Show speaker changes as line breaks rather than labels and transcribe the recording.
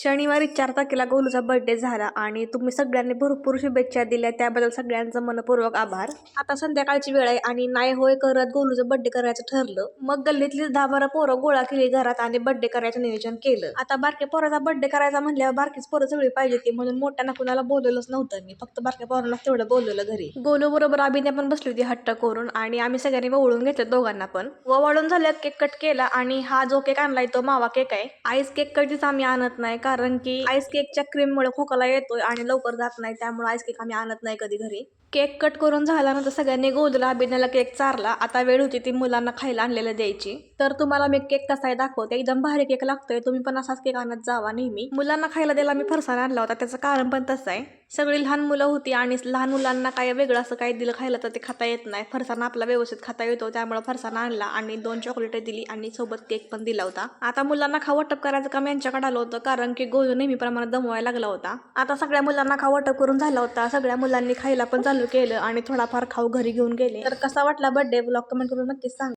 शनिवारी 4 तारखेला गोलूचा बर्थडे झाला आणि तुम्ही सगळ्यांनी भरपूर शुभेच्छा दिल्या, त्याबद्दल सगळ्यांचं मनपूर्वक आभार. आता संध्याकाळची वेळ आहे आणि नाही होय करत गोलूचं बर्थडे करायचं ठरलं. मग गल्लीतली 10-12 पोरं गोळा केली घरात आणि बर्थडे करायचं नियोजन केलं. आता बारक्या पोराचा बर्थडे करायचा म्हणल्यावर बारकीच पोरं सगळी पाहिजे ती, म्हणून मोठ्यांना कुणाला बोलवलंच नव्हतं मी, फक्त बारक्या पोरांनाच तेवढं बोलवलं घरी. गोलू बरोबर अभिनय पण बसली होती हट्ट करून आणि आम्ही सगळ्यांनी वळून घेतलं दोघांना पण. वळून झाल्यात केक कट केला आणि हा जो केक आणलाय तो मावा केक आहे. आईस केक कधीच आम्ही आणत नाही, कारण की आईस केकच्या क्रीममुळे खोकला येतोय आणि लवकर जात नाही, त्यामुळे आईस केक आम्ही आणत नाही कधी घरी. केक कट करून झाल्यानंतर सगळ्यांनी गोलूला अभिनयला केक चारला. आता वेळ होती ती मुलांना खायला आणलेलं द्यायची. तर तुम्हाला मी केक कसा आहे दाखवते. एकदम भारी केक लागतोय, तुम्ही पण असाच केक आणत जावा नेहमी. मुलांना खायला द्यायला मी फरसाण आणला होता, त्याचं कारण पण तसं आहे. सगळी लहान मुलं होती आणि लहान मुलांना काय वेगळं असं काही दिलं खायला तर ते खाता येत नाही. फरसाण आपला व्यवस्थित खाता येतो, त्यामुळे फरसाण आणला आणि 2 चॉकलेट दिली आणि सोबत केक पण दिला होता. आता मुलांना खाऊ वाटप करायचं काम यांच्याकडे आलं होतं, कारण की गोलू नेहमीप्रमाणे दमवायला लागला होता. आता सगळ्या मुलांना खाऊ वाटप करून झाला होता, सगळ्या मुलांनी खायला पण चालू केलं आणि थोडाफार खाऊ घरी घेऊन गेले. तर कसा वाटला बर्थडे व्लॉग कमेंट करून नक्कीच सांगा.